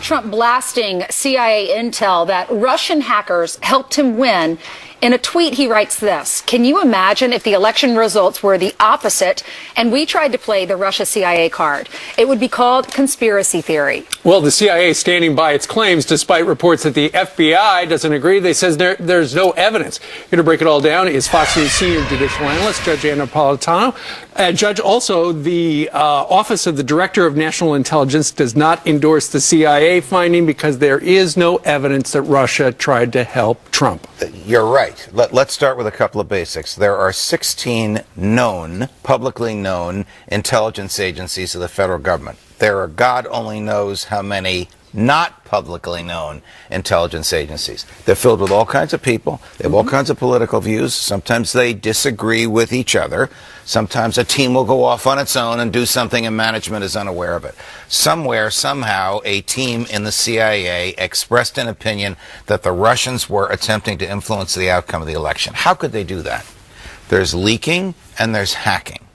Donald Trump blasting CIA intel that Russian hackers helped him win. In a tweet, he writes this: "Can you imagine if the election results were the opposite and we tried to play the Russia CIA card? It would be called conspiracy theory." Well, the CIA is standing by its claims despite reports that the FBI doesn't agree. They says there's no evidence. Here to break it all down is Fox News senior judicial analyst Judge Ann Napolitano. Judge, also the Office of the Director of National Intelligence does not endorse the CIA finding because there is no evidence that Russia tried to help Trump. You're right. Let's start with a couple of basics. There are 16 known, publicly known intelligence agencies of the federal government. There are God only knows how many not publicly known intelligence agencies. They're filled with all kinds of people. They have all kinds of political views. Sometimes they disagree with each other. Sometimes a team will go off on its own and do something and management is unaware of it. Somewhere, somehow, a team in the CIA expressed an opinion that the Russians were attempting to influence the outcome of the election. How could they do that? There's leaking and there's hacking.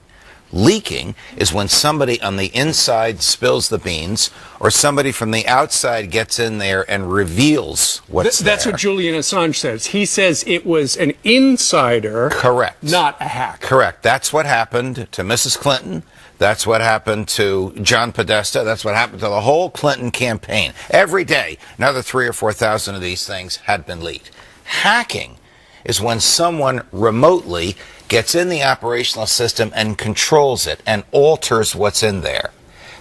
Leaking is when somebody on the inside spills the beans or somebody from the outside gets in there and reveals what's there. That's what Julian Assange says. He says it was an insider. Correct. Not a hack. Correct. That's what happened to Mrs. Clinton. That's what happened to John Podesta. That's what happened to the whole Clinton campaign. Every day, another 3,000 or 4,000 of these things had been leaked. Hacking is when someone remotely gets in the operational system and controls it and alters what's in there.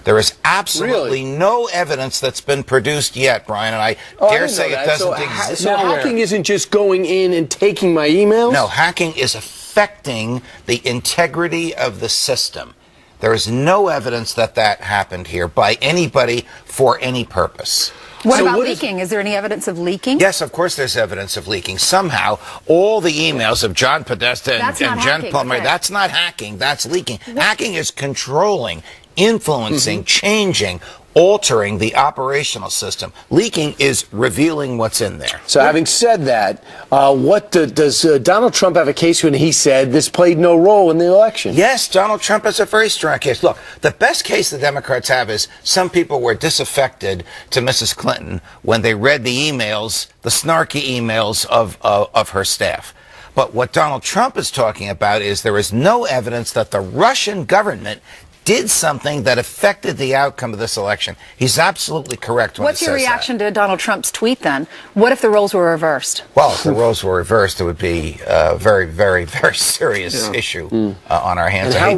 There is absolutely no evidence that's been produced yet, Brian, and I dare say it doesn't exist. So hacking isn't just going in and taking my emails? No, hacking is affecting the integrity of the system. There is no evidence that that happened here by anybody for any purpose. What about leaking? Is there any evidence of leaking? Yes, of course there's evidence of leaking. Somehow, all the emails of John Podesta and Jen Plummer, that's not hacking, that's leaking. Hacking is controlling, influencing, changing, altering the operational system. Leaking is revealing what's in there. So having said that, does Donald Trump have a case when he said this played no role in the election? Yes, Donald Trump has a very strong case. Look, the best case the Democrats have is some people were disaffected to Mrs. Clinton when they read the emails, the snarky emails of her staff. But what Donald Trump is talking about is there is no evidence that the Russian government did something that affected the outcome of this election. He's absolutely correct when he says that. What's your reaction to Donald Trump's tweet then? What if the roles were reversed? Well, if the roles were reversed, it would be a very, very, very serious issue on our hands. I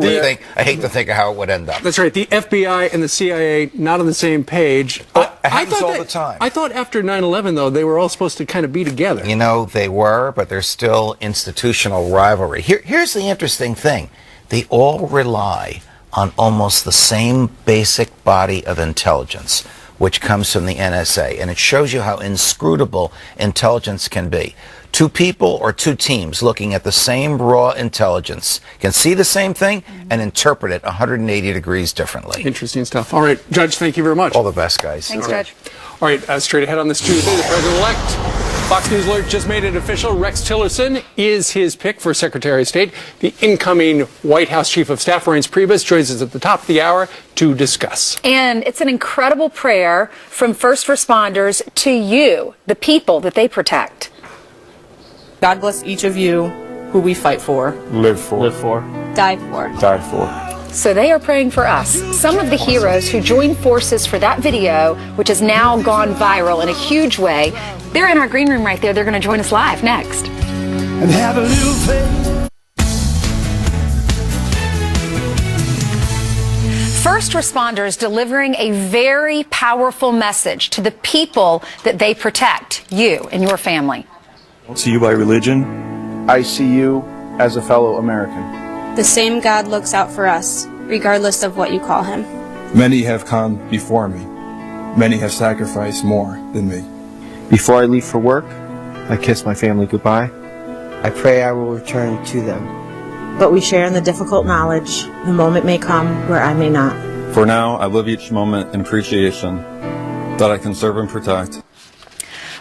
hate to think of how it would end up. That's right. The FBI and the CIA not on the same page. It happens all the time. I thought after 9/11, though, they were all supposed to kind of be together. You know, they were, but there's still institutional rivalry. Here's the interesting thing. They all rely on almost the same basic body of intelligence, which comes from the NSA. And it shows you how inscrutable intelligence can be. Two people or two teams looking at the same raw intelligence can see the same thing and interpret it 180 degrees differently. Interesting stuff. All right, Judge, thank you very much. All the best, guys. Thanks, Judge. All right, straight ahead on this Tuesday, the president-elect, Fox News Alert just made it official. Rex Tillerson is his pick for Secretary of State. The incoming White House Chief of Staff, Reince Priebus, joins us at the top of the hour to discuss. And it's an incredible prayer from first responders to you, the people that they protect. God bless each of you who we fight for, live for, die for. die for. So they are praying for us. Some of the heroes who joined forces for that video, which has now gone viral in a huge way, they're in our green room right there. They're going to join us live next. And have a little faith. First responders delivering a very powerful message to the people that they protect, you and your family. I don't see you by religion. I see you as a fellow American. The same God looks out for us, regardless of what you call him. Many have come before me. Many have sacrificed more than me. Before I leave for work, I kiss my family goodbye. I pray I will return to them. But we share in the difficult knowledge the moment may come where I may not. For now, I live each moment in appreciation that I can serve and protect.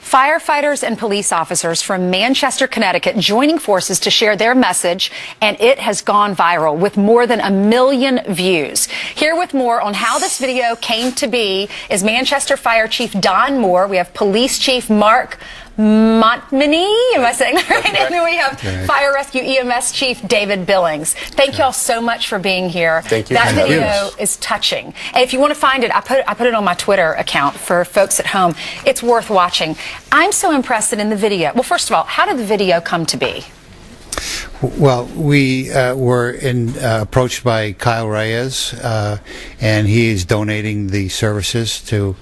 Firefighters and police officers from Manchester, Connecticut joining forces to share their message, and it has gone viral with more than 1 million views. Here with more on how this video came to be is Manchester Fire Chief Don Moore. We have Police Chief Mark Montminy, am I saying that right? And then we have Fire Rescue EMS Chief David Billings. Thank you all so much for being here. Thank you. That video is touching. And if you want to find it, I put it on my Twitter account for folks at home. It's worth watching. I'm so impressed that in the video, well, first of all, how did the video come to be? Well, we were approached by Kyle Reyes, and he is donating the services to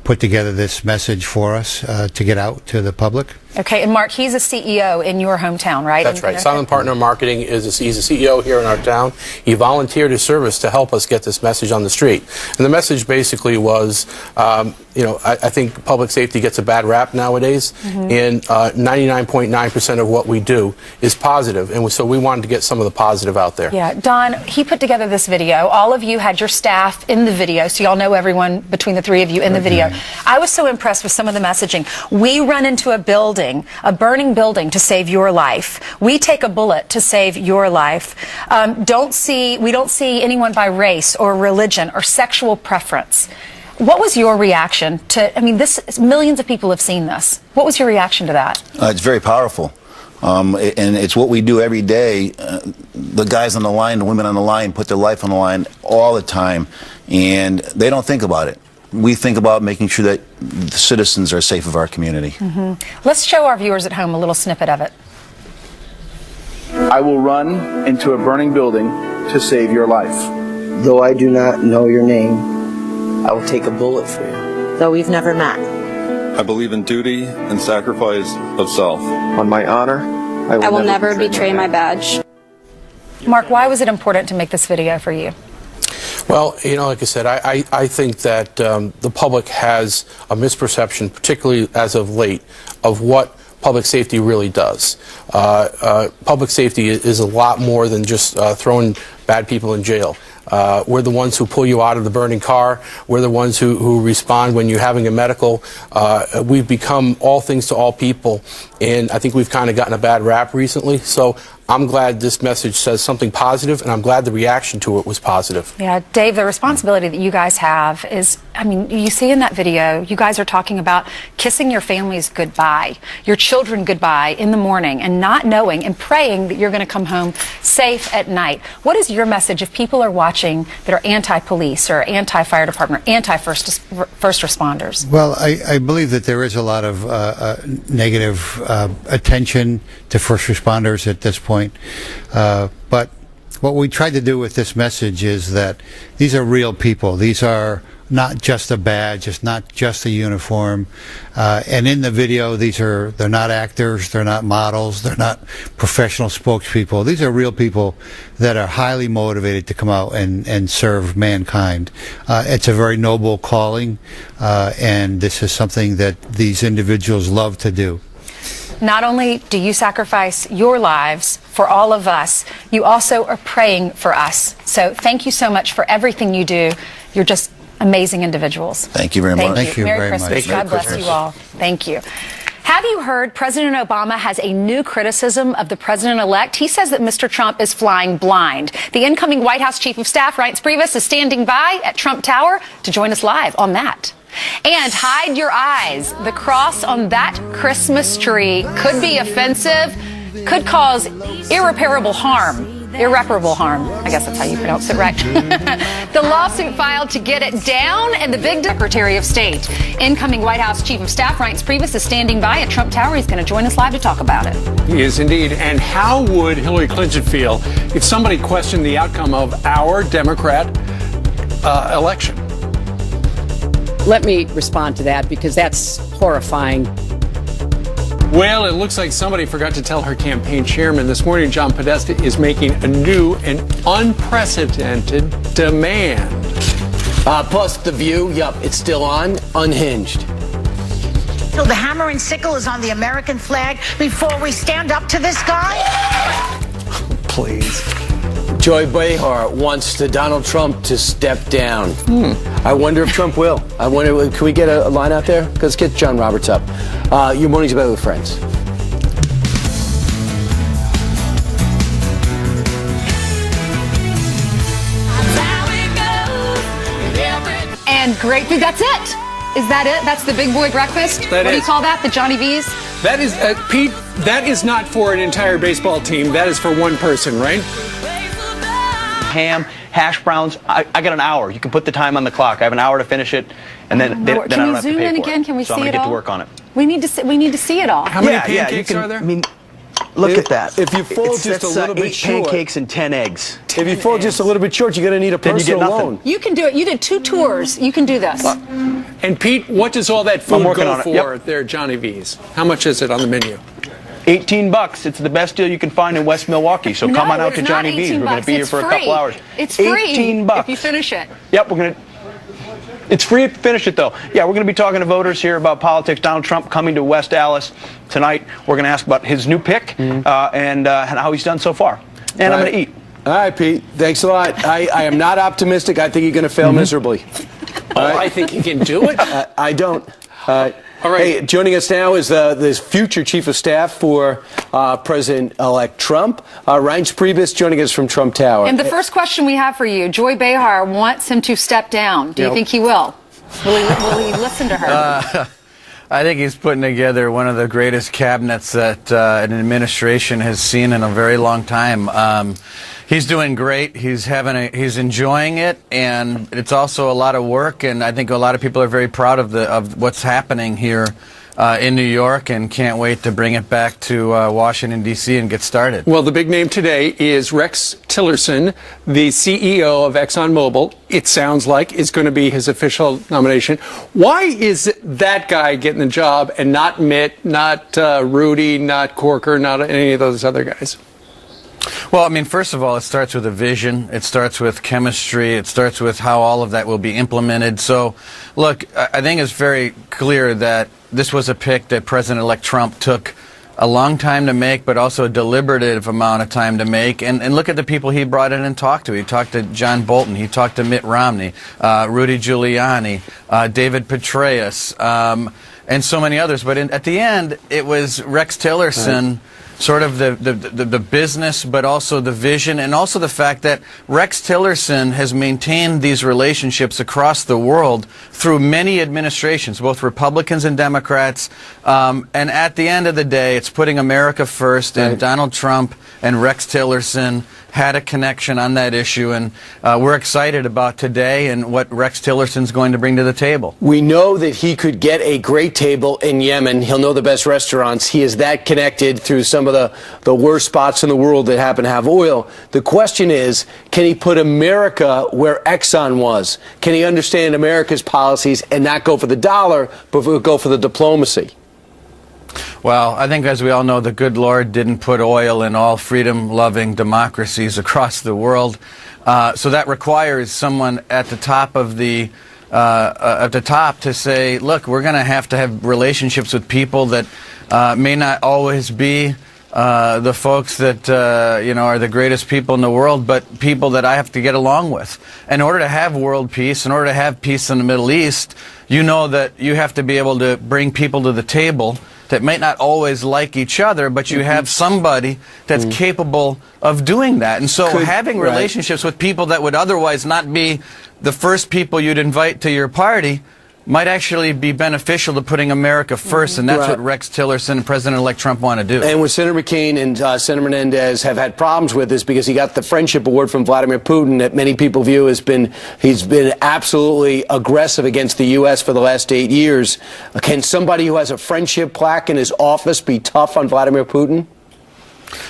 put together this message for us to get out to the public. Okay, and Mark, he's a CEO in your hometown, right? That's right. Silent Partner Marketing he's a CEO here in our town. He volunteered his service to help us get this message on the street. And the message basically was, I think public safety gets a bad rap nowadays, and 99.9% of what we do is positive. And so we wanted to get some of the positive out there. Yeah, Don, he put together this video. All of you had your staff in the video, so y'all know everyone between the three of you in the video. I was so impressed with some of the messaging. We run into a a burning building to save your life. We take a bullet to save your life. We don't see anyone by race or religion or sexual preference. What was your reaction to, millions of people have seen this. What was your reaction to that? It's very powerful. And it's what we do every day. The guys on the line, the women on the line put their life on the line all the time, and they don't think about it. We think about making sure that the citizens are safe of our community. Let's show our viewers at home a little snippet of it. I will run into a burning building to save your life. Though I do not know your name, I will take a bullet for you. Though we've never met. I believe in duty and sacrifice of self. On my honor, I will never betray my badge. Mark, why was it important to make this video for you? Well, like I said, I think that the public has a misperception, particularly as of late, of what public safety really does. Public safety is a lot more than just throwing bad people in jail. We're the ones who pull you out of the burning car. We're the ones who respond when you're having a medical. We've become all things to all people, and I think we've kind of gotten a bad rap recently. So I'm glad this message says something positive, and I'm glad the reaction to it was positive. Yeah, Dave, the responsibility that you guys have is, you see in that video, you guys are talking about kissing your families goodbye, your children goodbye in the morning, and not knowing and praying that you're going to come home safe at night. What is your message if people are watching that are anti-police or anti-fire department, anti-first responders? Well, I believe that there is a lot of negative attention to first responders at this point. But what we tried to do with this message is that these are real people. These are not just a badge. It's not just a uniform. And in the video, they're not actors. They're not models. They're not professional spokespeople. These are real people that are highly motivated to come out and serve mankind. It's a very noble calling, and this is something that these individuals love to do. Not only do you sacrifice your lives for all of us, you also are praying for us. So thank you so much for everything you do. You're just amazing individuals. Thank you very much. Thank you Merry very Christmas. much. God bless you all. Thank you. Have you heard President Obama has a new criticism of the president-elect? He says that Mr. Trump is flying blind. The incoming White House Chief of Staff, Reince Priebus, is standing by at Trump Tower to join us live on that. And hide your eyes. The cross on that Christmas tree could be offensive, could cause irreparable harm. Irreparable harm. I guess that's how you pronounce it, right? The lawsuit filed to get it down, and the big Secretary of State. Incoming White House Chief of Staff Reince Priebus is standing by at Trump Tower. He's going to join us live to talk about it. He is indeed. And how would Hillary Clinton feel if somebody questioned the outcome of our Democrat election? Let me respond to that, because that's horrifying. Well, it looks like somebody forgot to tell her campaign chairman this morning. John Podesta is making a new and unprecedented demand. Plus The View, it's still on, unhinged. So the hammer and sickle is on the American flag before we stand up to this guy? Please. Joy Behar wants Donald Trump to step down. I wonder if Trump will. I wonder, can we get a line out there? Let's get John Roberts up. Your Mornings About with Friends. And great food. That's it. Is that it? That's the big boy breakfast? What do you call that? The Johnny V's? That is, Pete, that is not for an entire baseball team. That is for one person, right? Ham, hash browns. I got an hour. You can put the time on the clock. I have an hour to finish it, and then I don't have to pay for it. Can we zoom in again? Can we see it all? So I'm going to get to work on it. We need to see it all. How many pancakes are there? I mean, look at that. If you fold just a little bit 8 short, pancakes and 10 eggs. If you fold just a little bit short, you're going to need a personal loan. You can do it. You did 2 tours. You can do this. And Pete, what does all that food working go on it. for there at Johnny V's? How much is it on the menu? $18. It's the best deal you can find in West Milwaukee. So come on out to Johnny V's. We're going to be here for a couple hours. It's free. $18 if you finish it. Yep, it's free if you finish it, though. Yeah, we're going to be talking to voters here about politics. Donald Trump coming to West Allis tonight. We're going to ask about his new pick and how he's done so far. And I'm going to eat. All right, Pete. Thanks a lot. I am not optimistic. I think you're going to fail miserably. I think you can do it. I don't. All right. Hey, joining us now is the future chief of staff for President-elect Trump, Reince Priebus, joining us from Trump Tower. And the first question we have for you, Joy Behar wants him to step down. Do you think he will? Will he listen to her? I think he's putting together one of the greatest cabinets that an administration has seen in a very long time. He's doing great. He's enjoying it, and it's also a lot of work. And I think a lot of people are very proud of what's happening here in New York, and can't wait to bring it back to Washington D.C. and get started. Well, the big name today is Rex Tillerson, the CEO of ExxonMobil. It sounds like is going to be his official nomination. Why is that guy getting the job and not Mitt, not Rudy, not Corker, not any of those other guys? Well, I mean, first of all, it starts with a vision. It starts with chemistry. It starts with how all of that will be implemented. So, look, I think it's very clear that this was a pick that President-elect Trump took a long time to make, but also a deliberative amount of time to make. And look at the people he brought in and talked to. He talked to John Bolton. He talked to Mitt Romney, Rudy Giuliani, David Petraeus, and so many others. But at the end, it was Rex Tillerson, sort of the business, but also the vision, and also the fact that Rex Tillerson has maintained these relationships across the world through many administrations, both Republicans and Democrats. And at the end of the day, it's putting America first, and Donald Trump and Rex Tillerson had a connection on that issue, and we're excited about today and what Rex Tillerson's going to bring to the table. We know that he could get a great table in Yemen. He'll know the best restaurants. He is that connected through some of the worst spots in the world that happen to have oil. The question is, can he put America where Exxon was? Can he understand America's policies and not go for the dollar, but go for the diplomacy? Well, I think, as we all know, the good Lord didn't put oil in all freedom-loving democracies across the world. So that requires someone at the top of to say, look, we're going to have relationships with people that may not always be the folks that are the greatest people in the world, but people that I have to get along with. In order to have world peace, in order to have peace in the Middle East, you know that you have to be able to bring people to the table that might not always like each other, but you have somebody that's capable of doing that. And so having relationships with people that would otherwise not be the first people you'd invite to your party might actually be beneficial to putting America first, and that's what Rex Tillerson and President-elect Trump want to do. And what Senator McCain and Senator Menendez have had problems with is because he got the friendship award from Vladimir Putin that many people view as he's been absolutely aggressive against the U.S. for the last 8 years. Can somebody who has a friendship plaque in his office be tough on Vladimir Putin?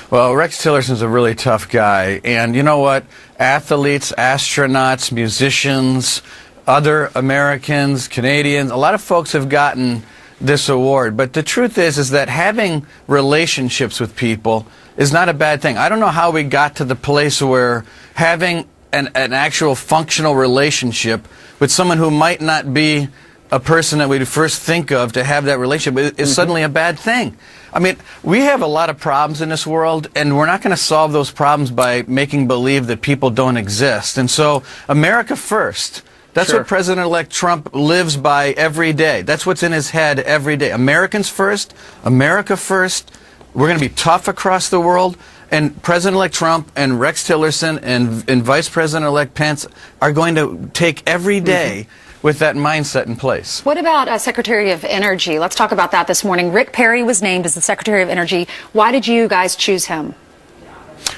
Well, Rex Tillerson's a really tough guy, and you know what? Athletes, astronauts, musicians, other Americans, Canadians, a lot of folks have gotten this award. But the truth is that having relationships with people is not a bad thing. I don't know how we got to the place where having an actual functional relationship with someone who might not be a person that we'd first think of to have that relationship is suddenly a bad thing. I mean, we have a lot of problems in this world, and we're not going to solve those problems by making believe that people don't exist. And so, America first. That's what President-elect Trump lives by every day. That's what's in his head every day. Americans first, America first. We're going to be tough across the world. And President-elect Trump and Rex Tillerson and Vice President-elect Pence are going to take every day with that mindset in place. What about Secretary of Energy? Let's talk about that this morning. Rick Perry was named as the Secretary of Energy. Why did you guys choose him?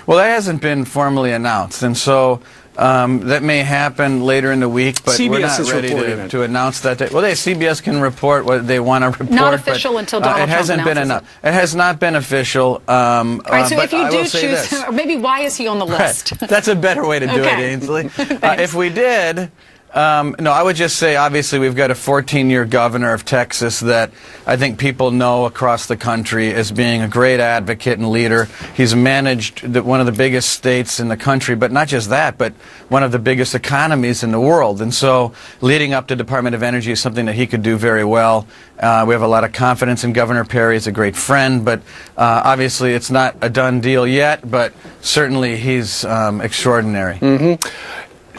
Well, that hasn't been formally announced, and so that may happen later in the week, but CBS we're not is ready to announce that. Well, CBS can report what they want to report. Not official until Donald Trump announces it. It hasn't been enough. It has not been official. All right, so if you do choose him, or maybe why is he on the list? Right. That's a better way to do it, Ainsley. If we did... no, I would just say, obviously, we've got a 14-year governor of Texas that I think people know across the country as being a great advocate and leader. He's managed one of the biggest states in the country, but not just that, but one of the biggest economies in the world. And so leading up to Department of Energy is something that he could do very well. We have a lot of confidence in Governor Perry. He's a great friend, but obviously it's not a done deal yet, but certainly he's extraordinary.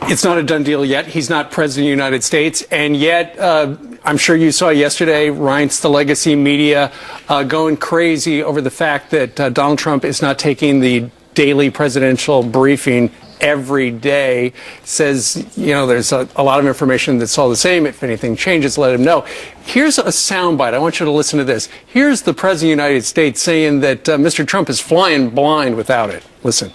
It's not a done deal yet. He's not president of the United States. And yet, I'm sure you saw yesterday, Reince, the legacy media, going crazy over the fact that Donald Trump is not taking the daily presidential briefing every day. Says, you know, there's a lot of information that's all the same. If anything changes, let him know. Here's a soundbite. I want you to listen to this. Here's the president of the United States saying that Mr. Trump is flying blind without it. Listen.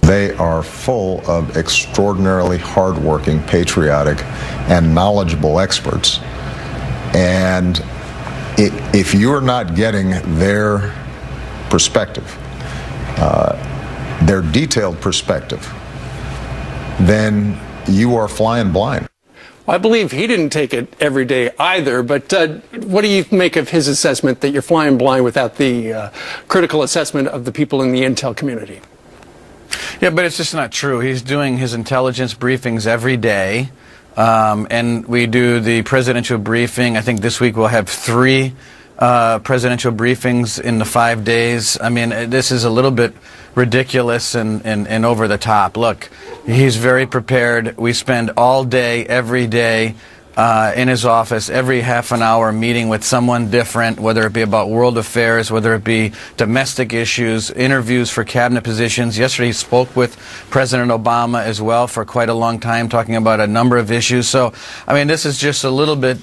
They are full of extraordinarily hardworking, patriotic, and knowledgeable experts. And if you're not getting their perspective, their detailed perspective, then you are flying blind. Well, I believe he didn't take it every day either, but what do you make of his assessment that you're flying blind without the critical assessment of the people in the intel community? Yeah, but it's just not true. He's doing his intelligence briefings every day, and we do the presidential briefing. I think this week we'll have 3 presidential briefings in the 5 days. I mean, this is a little bit ridiculous and over the top. Look, he's very prepared. We spend all day, every day, in his office, every half an hour meeting with someone different, whether it be about world affairs, whether it be domestic issues, interviews for cabinet positions. Yesterday he spoke with President Obama as well for quite a long time, talking about a number of issues. So, I mean, this is just a little bit,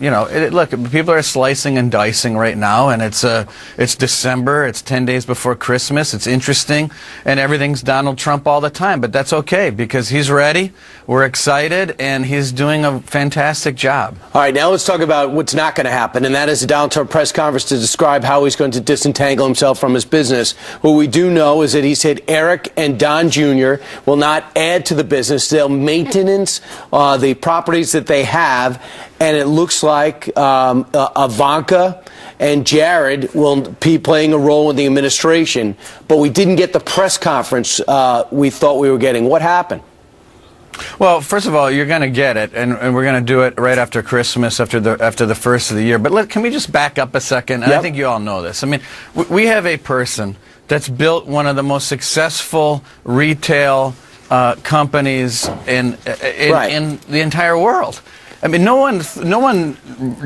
you know, look, people are slicing and dicing right now, and it's December, it's 10 days before Christmas, it's interesting, and everything's Donald Trump all the time, but that's okay, because he's ready, we're excited, and he's doing a fantastic job. All right, now let's talk about what's not going to happen, and that is the Donald Trump press conference to describe how he's going to disentangle himself from his business. What we do know is that he said Eric and Don Jr. will not add to the business. They'll maintenance the properties that they have, and it looks like Ivanka and Jared will be playing a role in the administration. But we didn't get the press conference we thought we were getting. What happened? Well, first of all, you're going to get it, and we're going to do it right after Christmas, after the first of the year. But can we just back up a second? And I think you all know this. I mean, we have a person that's built one of the most successful retail companies in the entire world. I mean, no one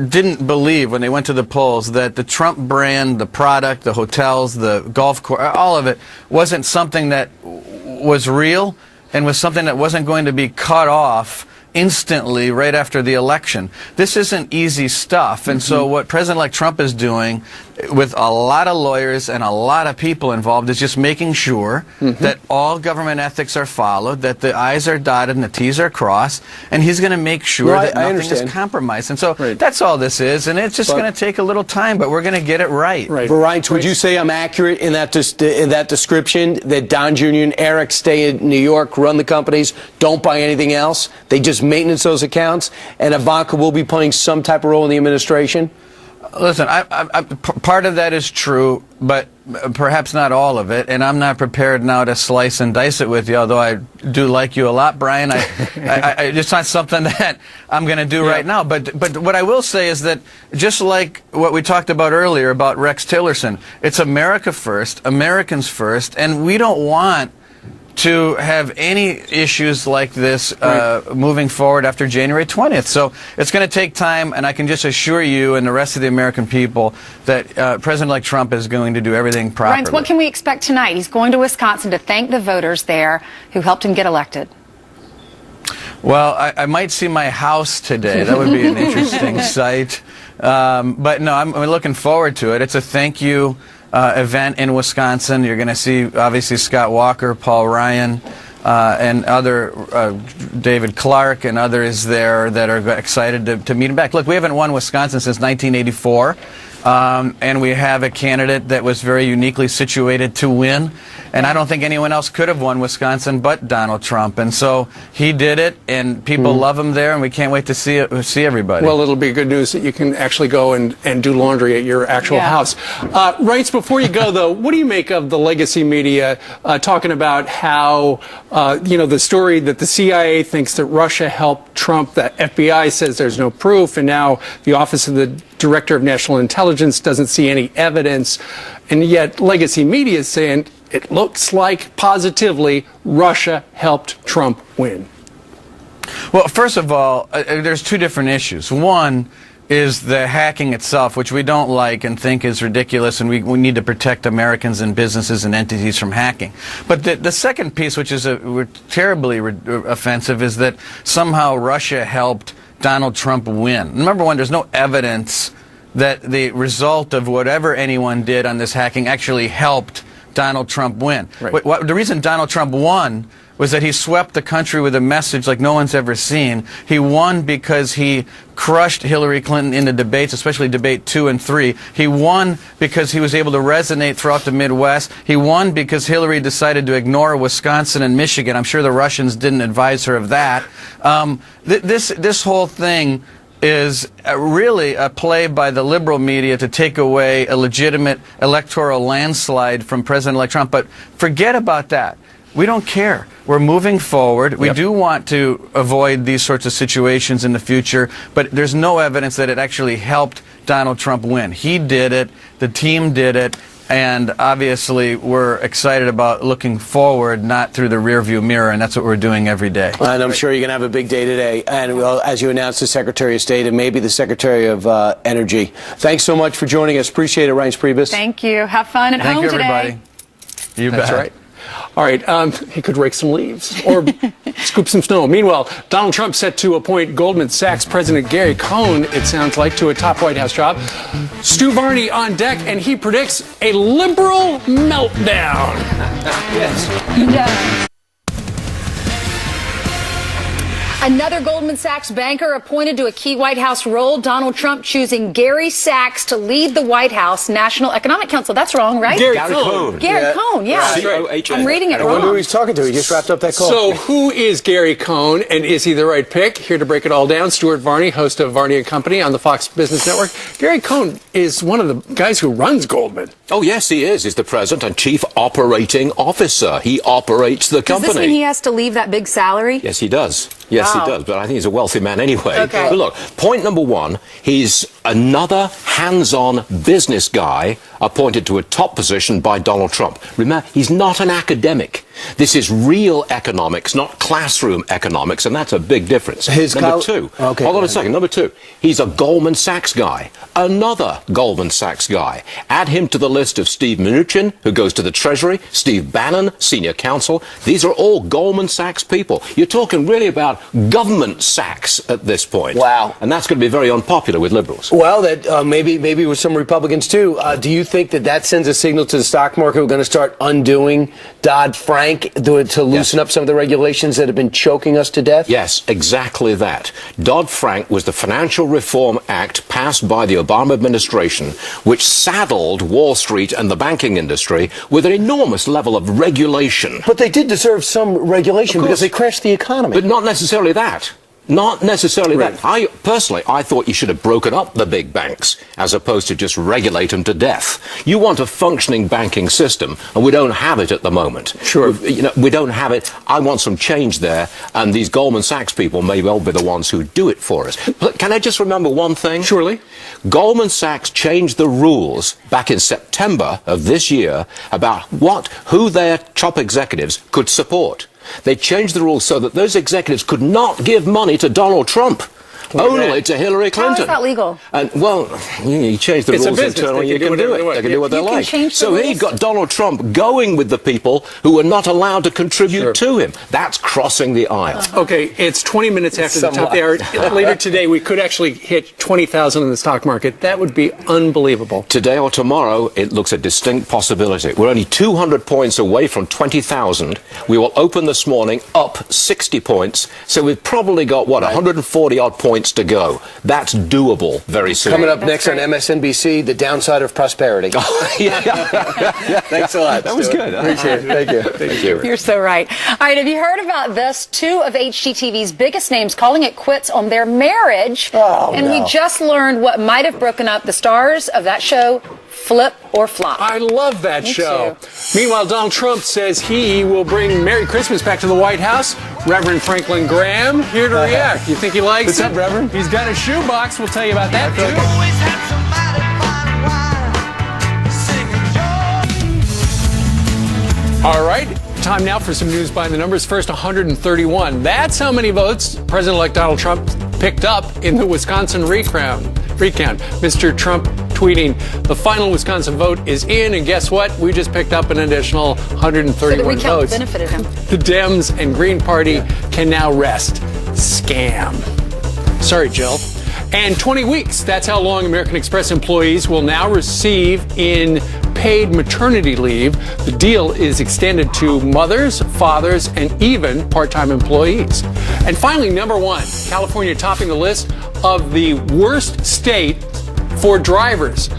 didn't believe when they went to the polls that the Trump brand, the product, the hotels, the golf course, all of it wasn't something that was real and was something that wasn't going to be cut off instantly right after the election. This isn't easy stuff. And so what President-elect Trump is doing with a lot of lawyers and a lot of people involved is just making sure that all government ethics are followed, that the I's are dotted and the T's are crossed, and he's going to make sure that nothing is compromised. And so that's all this is, and it's just going to take a little time, but we're going to get it right. Reince, would you say I'm accurate in that description, that Don Jr. and Eric stay in New York, run the companies, don't buy anything else, they just maintenance those accounts, and Ivanka will be playing some type of role in the administration? Listen, part of that is true, but perhaps not all of it, and I'm not prepared now to slice and dice it with you, although I do like you a lot, Brian. It's not something that I'm going to do right now. But what I will say is that just like what we talked about earlier about Rex Tillerson, it's America first, Americans first, and we don't want to have any issues like this moving forward after January 20th. So it's going to take time, and I can just assure you and the rest of the American people that President-elect Trump is going to do everything properly. Reince, what can we expect tonight? He's going to Wisconsin to thank the voters there who helped him get elected. Well, I might see my house today. That would be an interesting sight. But no, I'm looking forward to it. It's a thank you event in Wisconsin. You're going to see, obviously, Scott Walker, Paul Ryan, and other David Clark and others there that are excited to meet him back. Look, we haven't won Wisconsin since 1984, and we have a candidate that was very uniquely situated to win. And I don't think anyone else could have won Wisconsin but Donald Trump. And so he did it, and people love him there, and we can't wait to see everybody. Well, it'll be good news that you can actually go and do laundry at your actual house. Reince, before you go, though, what do you make of the legacy media talking about how, the story that the CIA thinks that Russia helped Trump, that FBI says there's no proof, and now the Office of the Director of National Intelligence doesn't see any evidence, and yet legacy media is saying it looks like positively Russia helped Trump win? Well, first of all, there's two different issues. One is the hacking itself, which we don't like and think is ridiculous, and we need to protect Americans and businesses and entities from hacking. But the second piece, which is terribly offensive, is that somehow Russia helped Donald Trump win. Number one, there's no evidence that the result of whatever anyone did on this hacking actually helped Donald Trump win. The reason Donald Trump won was that he swept the country with a message like no one's ever seen. He won because he crushed Hillary Clinton in the debates, especially debate 2 and 3. He won because he was able to resonate throughout the Midwest. He won because Hillary decided to ignore Wisconsin and Michigan. I'm sure the Russians didn't advise her of that. This whole thing is really a play by the liberal media to take away a legitimate electoral landslide from President-elect Trump. But forget about that. We don't care. We're moving forward. We do want to avoid these sorts of situations in the future, but there's no evidence that it actually helped Donald Trump win. He did it. The team did it. And obviously, we're excited about looking forward, not through the rearview mirror, and that's what we're doing every day. And I'm sure you're going to have a big day today. And as you announced, the Secretary of State and maybe the Secretary of Energy. Thanks so much for joining us. Appreciate it, Reince Priebus. Thank you. Have fun at home today. Thank you, everybody. You bet. That's right. All right, he could rake some leaves or scoop some snow. Meanwhile, Donald Trump set to appoint Goldman Sachs President Gary Cohn, it sounds like, to a top White House job. Stu Varney on deck, and he predicts a liberal meltdown. Yes. Another Goldman Sachs banker appointed to a key White House role. Donald Trump choosing Gary Sachs to lead the White House National Economic Council. That's wrong, right? Gary Cohn. Gary Cohn, yeah. I'm reading it wrong. I wonder who he's talking to. He just wrapped up that call. So who is Gary Cohn, and is he the right pick? Here to break it all down, Stuart Varney, host of Varney & Company on the Fox Business Network. Gary Cohn is one of the guys who runs Goldman. Oh, yes, he is. He's the president and chief operating officer. He operates the company. Does this mean he has to leave that big salary? Yes, he does. Yes, he does. But I think he's a wealthy man anyway. Okay. But look, point number one, he's another hands-on business guy appointed to a top position by Donald Trump. Remember, he's not an academic. This is real economics, not classroom economics, and that's a big difference. Number two, hold on a second. Number two, he's a Goldman Sachs guy. Another Goldman Sachs guy. Add him to the list of Steve Mnuchin, who goes to the Treasury, Steve Bannon, senior counsel. These are all Goldman Sachs people. You're talking really about government Sachs at this point. Wow. And that's going to be very unpopular with liberals. Well, that maybe with some Republicans, too. Do you think that sends a signal to the stock market we're going to start undoing Dodd-Frank to loosen up some of the regulations that have been choking us to death? Yes, exactly that. Dodd-Frank was the Financial Reform Act passed by the Obama administration, which saddled Wall Street and the banking industry with an enormous level of regulation. But they did deserve some regulation because they crashed the economy. But not necessarily that. Not necessarily that. Personally, I thought you should have broken up the big banks as opposed to just regulate them to death. You want a functioning banking system, and we don't have it at the moment. Sure. We don't have it. I want some change there, and these Goldman Sachs people may well be the ones who do it for us. But can I just remember one thing? Surely. Goldman Sachs changed the rules back in September of this year about who their top executives could support. They changed the rules so that those executives could not give money to Donald Trump, only to Hillary Clinton. How is that legal? And, well, you change the It's a rules business. internally, you can do it. They can do what they You can like. change the So he rules. got Donald Trump going with the people who were not allowed to contribute to him. That's crossing the aisle. Okay, it's 20 minutes after the top of the hour. Later today, we could actually hit 20,000 in the stock market. That would be unbelievable. Today or tomorrow, it looks a distinct possibility. We're only 200 points away from 20,000. We will open this morning up 60 points. So we've probably got, 140 odd points to go. That's doable very soon. Coming up next on MSNBC, the downside of prosperity. Thanks a lot. That was good. Appreciate it. Thank you. Thank you. You're so right. All right, have you heard about this? 2 of HGTV's biggest names calling it quits on their marriage. And we just learned what might have broken up the stars of that show, Flip or Flop. I love that show. too. Meanwhile, Donald Trump says he will bring Merry Christmas back to the White House. Reverend Franklin Graham here to react. You think he likes it? Reverend? He's got a shoebox. We'll tell you about that, too. All right. Time now for some news by the numbers. First, 131. That's how many votes President-elect Donald Trump picked up in the Wisconsin recount. Mr. Trump tweeting, the final Wisconsin vote is in, and guess what? We just picked up an additional 131 So the recount votes. benefited him. The Dems and Green Party can now rest. Scam. Sorry, Jill. And 20 weeks. That's how long American Express employees will now receive in paid maternity leave. The deal is extended to mothers, fathers, and even part-time employees. And finally, number 1, California topping the list of the worst state for drivers.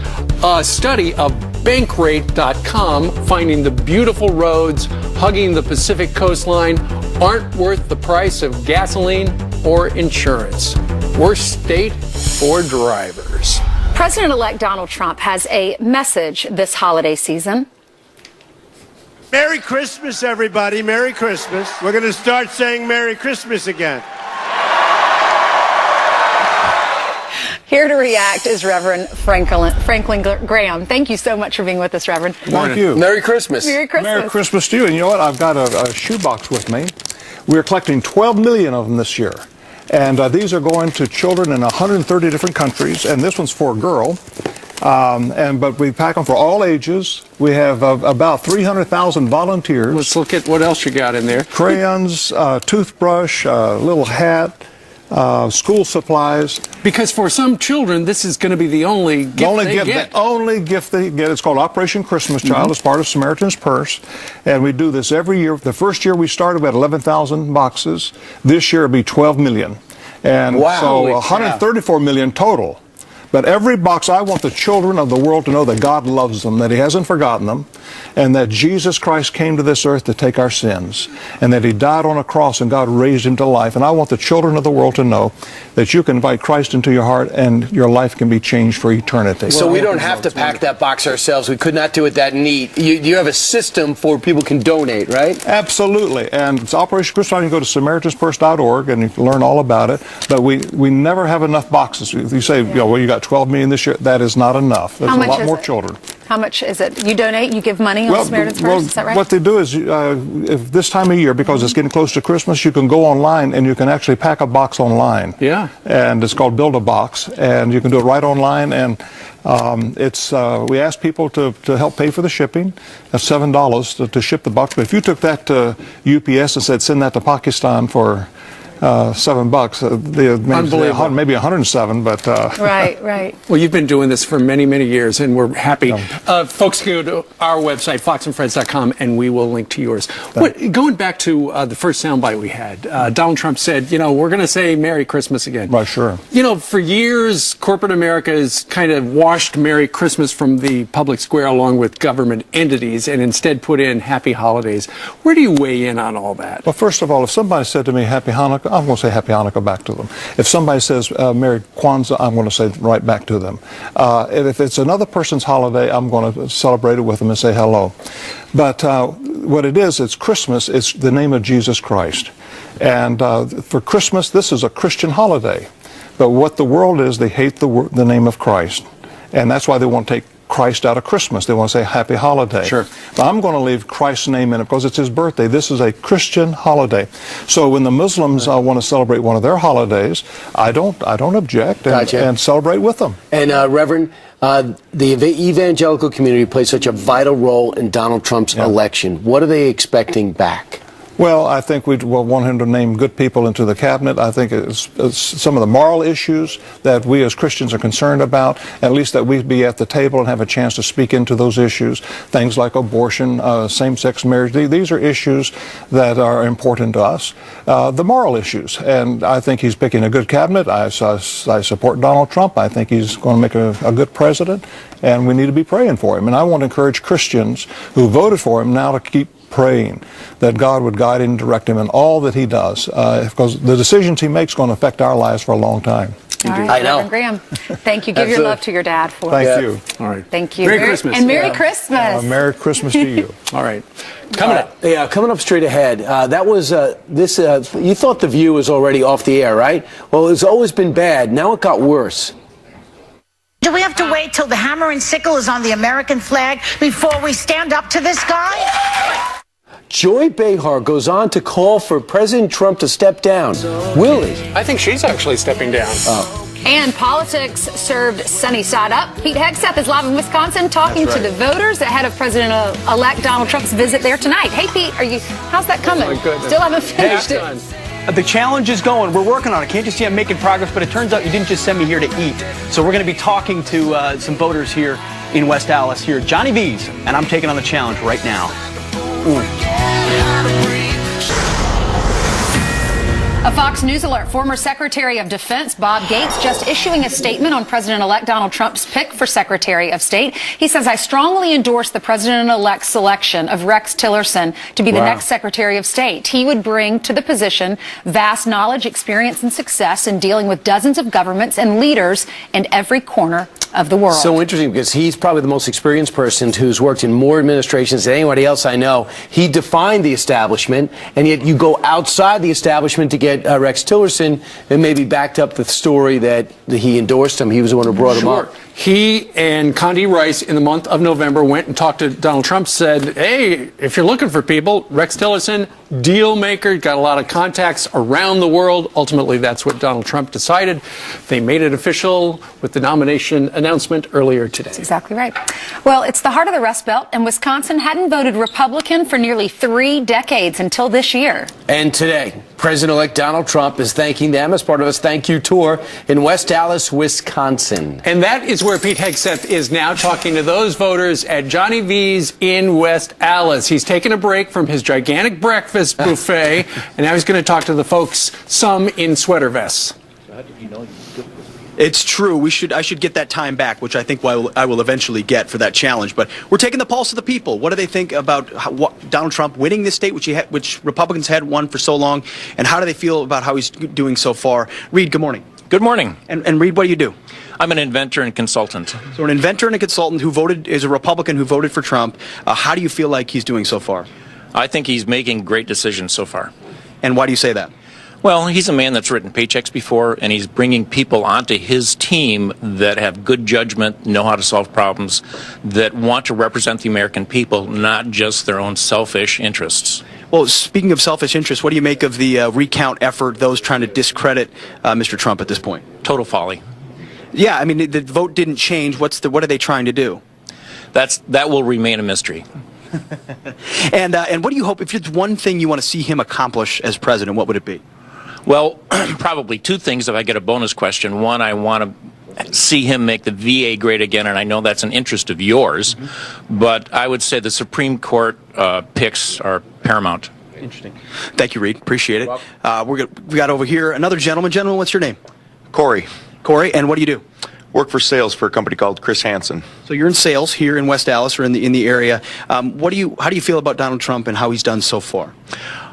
A study of Bankrate.com finding the beautiful roads hugging the Pacific coastline aren't worth the price of gasoline or insurance. Worst state for drivers. President-elect Donald Trump has a message this holiday season. Merry Christmas, everybody. Merry Christmas. We're going to start saying Merry Christmas again. Here to react is Reverend Franklin Graham. Thank you so much for being with us, Reverend. Thank you. Merry Christmas. Merry Christmas. Merry Christmas to you. And you know what? I've got a shoebox with me. We're collecting 12 million of them this year. And these are going to children in 130 different countries. And this one's for a girl. But we pack them for all ages. We have about 300,000 volunteers. Let's look at what else you got in there. Crayons, toothbrush, little hat, school supplies. Because for some children, this is going to be the only gift they get. The only gift they get. It's called Operation Christmas Child. It's part of Samaritan's Purse. And we do this every year. The first year we started, we had 11,000 boxes. This year it'll be 12 million. And so 134 million total. But every box, I want the children of the world to know that God loves them, that He hasn't forgotten them, and that Jesus Christ came to this earth to take our sins, and that He died on a cross and God raised Him to life. And I want the children of the world to know that you can invite Christ into your heart and your life can be changed for eternity. So we don't have to pack that box ourselves. We could not do it that neat. You have a system for people can donate, right? Absolutely. And it's Operation Christmas. You can go to SamaritansPurse.org and you can learn all about it. But we never have enough boxes. You say, well, you got 12 million this year. That is not enough. There's a lot more children. How much is it? You donate, you give money on Samaritan's Purse, is that right? What they do is, if this time of year, because it's getting close to Christmas, you can go online and you can actually pack a box online. Yeah. And it's called Build a Box, and you can do it right online. And we ask people to help pay for the shipping. That's $7 to ship the box. But if you took that to UPS and said, send that to Pakistan for $7, maybe 107, but right. Well, you've been doing this for many, many years, and we're happy. Folks can go to our website, foxandfriends.com, and we will link to yours. Going back to the first soundbite we had, Donald Trump said, we're going to say Merry Christmas again. Right, sure. For years, corporate America has kind of washed Merry Christmas from the public square along with government entities and instead put in Happy Holidays. Where do you weigh in on all that? Well, first of all, if somebody said to me, Happy Hanukkah, Hanukkah, I'm going to say Happy Hanukkah back to them. If somebody says Merry Kwanzaa, I'm going to say right back to them. If it's another person's holiday, I'm going to celebrate it with them and say hello. But what it is, it's Christmas. It's the name of Jesus Christ. And for Christmas, this is a Christian holiday. But what the world is, they hate the name of Christ. And that's why they want to take Christ out of Christmas. They want to say Happy Holiday. Sure. But I'm going to leave Christ's name in it because it's his birthday. This is a Christian holiday. So when the Muslims want to celebrate one of their holidays, I don't object and celebrate with them. And Reverend, the evangelical community plays such a vital role in Donald Trump's election. What are they expecting back? Well, I think we want him to name good people into the cabinet. I think it's some of the moral issues that we as Christians are concerned about, at least that we be at the table and have a chance to speak into those issues. Things like abortion, same-sex marriage, these are issues that are important to us. The moral issues, and I think he's picking a good cabinet. I support Donald Trump. I think he's going to make a good president, and we need to be praying for him. And I want to encourage Christians who voted for him now to keep praying that God would guide and direct him in all that he does, because the decisions he makes are going to affect our lives for a long time. All right, I know. Reverend Graham, thank you. Give your love to your dad for us. Thank you. All right. Thank you. Merry Christmas. And Merry Christmas. Merry Christmas to you. All right. Coming up. Yeah, coming up straight ahead. That was you thought The View was already off the air, right? Well, it's always been bad. Now it got worse. Do we have to wait till the hammer and sickle is on the American flag before we stand up to this guy? Joy Behar goes on to call for President Trump to step down. Will he? I think she's actually stepping down. And politics served sunny side up. Pete Hegseth is live in Wisconsin talking to the voters ahead of President-elect Donald Trump's visit there tonight. Hey, Pete, how's that coming? Oh, my goodness. Still haven't finished it. The challenge is going. We're working on it. Can't you see I'm making progress? But it turns out you didn't just send me here to eat. So we're going to be talking to some voters here in West Allis. Here, Johnny V's, and I'm taking on the challenge right now. A Fox News alert. Former Secretary of Defense Bob Gates just issuing a statement on President-elect Donald Trump's pick for Secretary of State. He says, I strongly endorse the President-elect's selection of Rex Tillerson to be the next Secretary of State. He would bring to the position vast knowledge, experience, and success in dealing with dozens of governments and leaders in every corner of the world. So interesting because he's probably the most experienced person who's worked in more administrations than anybody else I know. He defined the establishment, and yet you go outside the establishment to get Rex Tillerson, and maybe backed up the story that he endorsed him. He was the one who brought him up. He and Condi Rice in the month of November went and talked to Donald Trump, said, hey, if you're looking for people, Rex Tillerson, deal maker, got a lot of contacts around the world. Ultimately, that's what Donald Trump decided. They made it official with the nomination announcement earlier today. That's exactly right. Well, it's the heart of the Rust Belt, and Wisconsin hadn't voted Republican for nearly 3 decades until this year. And today, President-elect Donald Trump is thanking them as part of his thank you tour in West Allis, Wisconsin. And that is where Pete Hegseth is now talking to those voters at Johnny V's in West Allis. He's taken a break from his gigantic breakfast buffet, and now he's going to talk to the folks, some in sweater vests. It's true. I should get that time back, which I think I will eventually get for that challenge. But we're taking the pulse of the people. What do they think about Donald Trump winning this state, which Republicans had won for so long, and how do they feel about how he's doing so far? Reed, good morning. Good morning. And Reed, what do you do? I'm an inventor and consultant. So an inventor and a consultant who is a Republican who voted for Trump. How do you feel like he's doing so far? I think he's making great decisions so far. And why do you say that? Well, he's a man that's written paychecks before, and he's bringing people onto his team that have good judgment, know how to solve problems, that want to represent the American people, not just their own selfish interests. Well, speaking of selfish interests, what do you make of the recount effort, those trying to discredit Mr. Trump at this point? Total folly. Yeah, I mean, the vote didn't change. What are they trying to do? That will remain a mystery. And what do you hope, if it's one thing you want to see him accomplish as president, what would it be? Well, probably 2 things if I get a bonus question. One, I want to see him make the VA great again, and I know that's an interest of yours, but I would say the Supreme Court picks are paramount. Interesting. Thank you, Reed. Appreciate it. We got over here another gentleman. Gentleman, what's your name? Corey. Corey, and what do you do? Work for sales for a company called Chris Hansen. So you're in sales here in West Allis or in the area. How do you feel about Donald Trump and how he's done so far?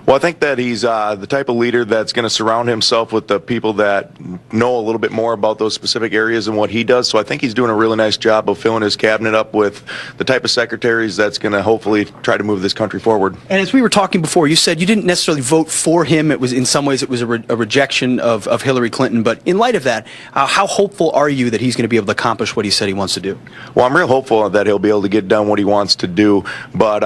Well, I think that he's the type of leader that's going to surround himself with the people that know a little bit more about those specific areas than what he does. So I think he's doing a really nice job of filling his cabinet up with the type of secretaries that's going to hopefully try to move this country forward. And as we were talking before, you said you didn't necessarily vote for him. It was, in some ways, it was a rejection of Hillary Clinton. But in light of that, how hopeful are you that he's going to be able to accomplish what he said he wants to do? Well, I'm real hopeful that he'll be able to get done what he wants to do. But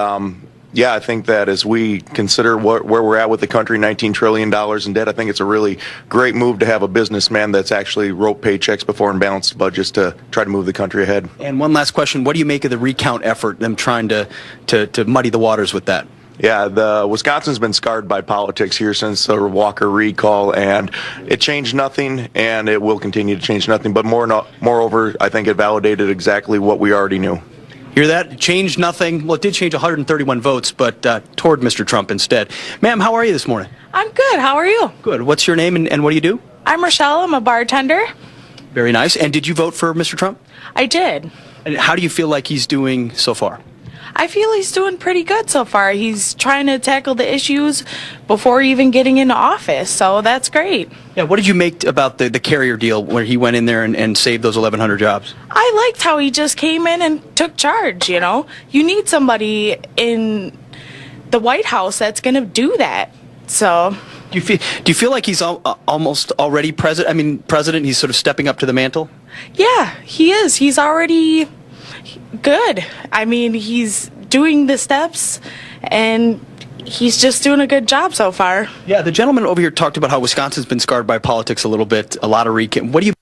yeah, I think that as we consider where we're at with the country, $19 trillion in debt, I think it's a really great move to have a businessman that's actually wrote paychecks before and balanced budgets to try to move the country ahead. And one last question. What do you make of the recount effort, them trying to muddy the waters with that? Yeah, Wisconsin's been scarred by politics here since the Walker recall, and it changed nothing, and it will continue to change nothing. But moreover, I think it validated exactly what we already knew. Hear that? It changed nothing. Well, it did change 131 votes, but toward Mr. Trump instead. Ma'am, how are you this morning? I'm good. How are you? Good. What's your name and what do you do? I'm Rochelle. I'm a bartender. Very nice. And did you vote for Mr. Trump? I did. And how do you feel like he's doing so far? I feel he's doing pretty good so far. He's trying to tackle the issues before even getting into office, so that's great. Yeah, what did you make about the carrier deal where he went in there and saved those 1,100 jobs? I liked how he just came in and took charge, you know. You need somebody in the White House that's going to do that, so... Do you feel like he's almost already president? He's sort of stepping up to the mantle? Yeah, he is. He's already... good. I mean, he's doing the steps, and he's just doing a good job so far. Yeah, the gentleman over here talked about how Wisconsin's been scarred by politics a little bit, a lot of What do you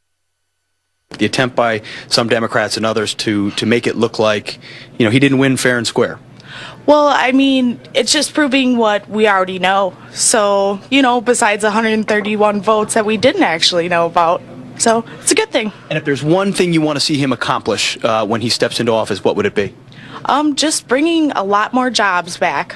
the attempt by some Democrats and others to make it look like, you know, he didn't win fair and square? Well, I mean, it's just proving what we already know. So, you know, besides 131 votes that we didn't actually know about. So it's a good thing. And if there's one thing you want to see him accomplish when he steps into office, what would it be? Just bringing a lot more jobs back.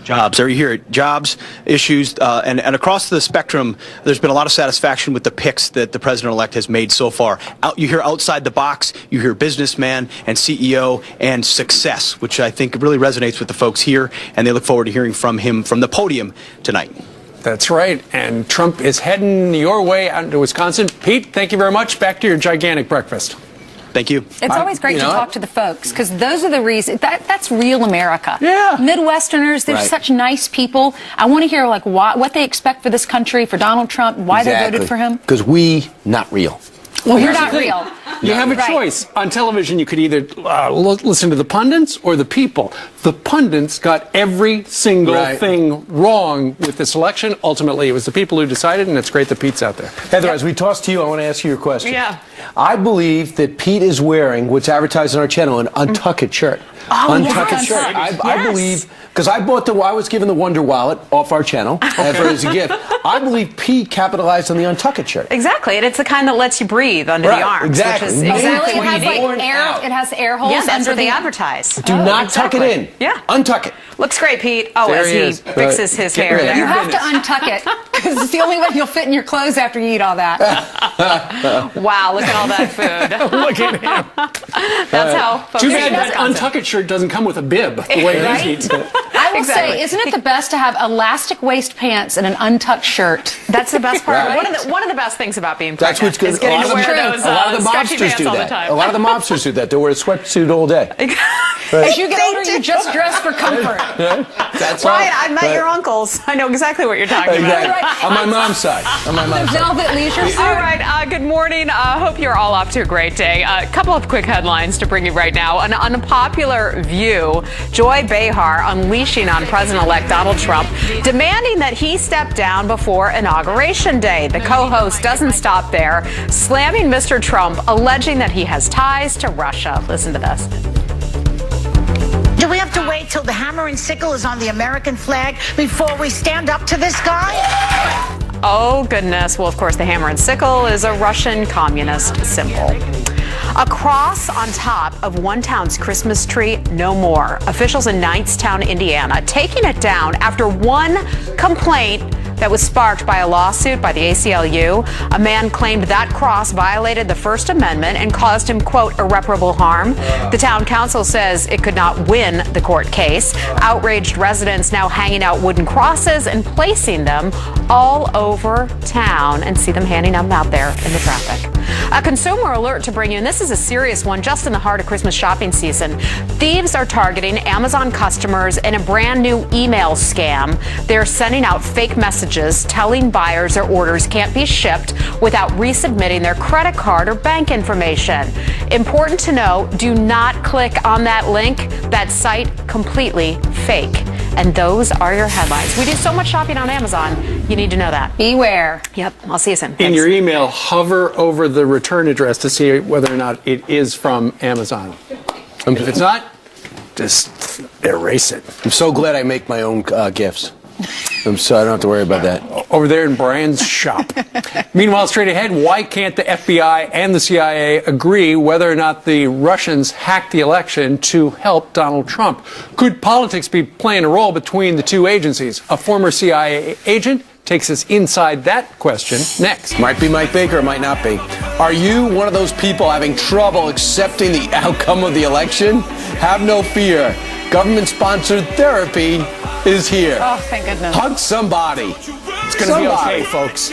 Jobs. There you hear it. Jobs, issues, and across the spectrum, there's been a lot of satisfaction with the picks that the president-elect has made so far. You hear outside the box, you hear businessman and CEO and success, which I think really resonates with the folks here, and they look forward to hearing from him from the podium tonight. That's right. And Trump is heading your way out into Wisconsin. Pete, thank you very much. Back to your gigantic breakfast. Thank you. It's always great to talk to the folks because those are the reasons. That's real America. Yeah. Midwesterners, they're such nice people. I want to hear like what they expect for this country, for Donald Trump, why they voted for him. Because we not real. Well, you're not real. You have a choice. On television, you could either listen to the pundits or the people. The pundits got every single thing wrong with this election. Ultimately, it was the people who decided, and it's great that Pete's out there. Heather, as we toss to you, I want to ask you a question. Yeah. I believe that Pete is wearing what's advertised on our channel, an Untuckit shirt. Oh, Untuckit shirt. I believe, because I was given the Wonder Wallet off our channel as a gift. I believe Pete capitalized on the Untuckit shirt. Exactly, and it's the kind that lets you breathe under the arms. Exactly. Which is exactly what you need. It has air holes. Yeah, that's what they advertise. Do not tuck it in. Yeah. Untuck it. Looks great, Pete. Oh, as he fixes his hair there. You have to untuck it because it's the only way you'll fit in your clothes after you eat all that. Wow, look at all that food. Look at him. That's how folks Too bad that Untuckit shirt doesn't come with a bib the way he eats it. I will say, isn't it the best to have elastic waist pants and an untucked shirt? That's the best part. One of the best things about being pregnant That's what's good. is getting to wear those a lot of the stretchy mobsters pants do all the that. time. A lot of the mobsters do that. They wear a sweatsuit all day. As you get older, you just dress for comfort. That's right. I met your uncles. I know exactly what you're talking about. On my mom's side. The velvet leisure suit. All right. Good morning. Hope you're all off to a great day. A couple of quick headlines to bring you right now. An unpopular view. Joy Behar unleashing on President-elect Donald Trump, demanding that he step down before Inauguration Day. The co-host doesn't stop there, slamming Mr. Trump, alleging that he has ties to Russia. Listen to this. Do we have to wait till the hammer and sickle is on the American flag before we stand up to this guy? Oh, goodness. Well, of course, the hammer and sickle is a Russian communist symbol. A cross on top of one town's Christmas tree, no more. Officials in Knightstown, Indiana, taking it down after one complaint that was sparked by a lawsuit by the ACLU. A man claimed that cross violated the First Amendment and caused him, quote, irreparable harm. The town council says it could not win the court case. Outraged residents now hanging out wooden crosses and placing them all over town, and see them handing them out there in the traffic. A consumer alert to bring you, and this is a serious one just in the heart of Christmas shopping season. Thieves are targeting Amazon customers in a brand new email scam. They're sending out fake messages telling buyers their orders can't be shipped without resubmitting their credit card or bank information. Important to know, do not click on that link. That site completely fake. And those are your headlines. We do so much shopping on Amazon. You need to know that. Beware. Yep. I'll see you soon. In Thanks. your email, hover over the return address to see whether or not it is from Amazon. If it's not, just erase it. I'm so glad I make my own gifts. I'm so I don't have to worry about that. Over there in Brian's shop. Meanwhile, straight ahead, why can't the FBI and the CIA agree whether or not the Russians hacked the election to help Donald Trump? Could politics be playing a role between the two agencies? A former CIA agent takes us inside that question next. Might be Mike Baker, might not be. Are you one of those people having trouble accepting the outcome of the election? Have no fear. Government-sponsored therapy is here. Oh, thank goodness. Hug somebody. It's going to be okay, folks.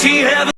She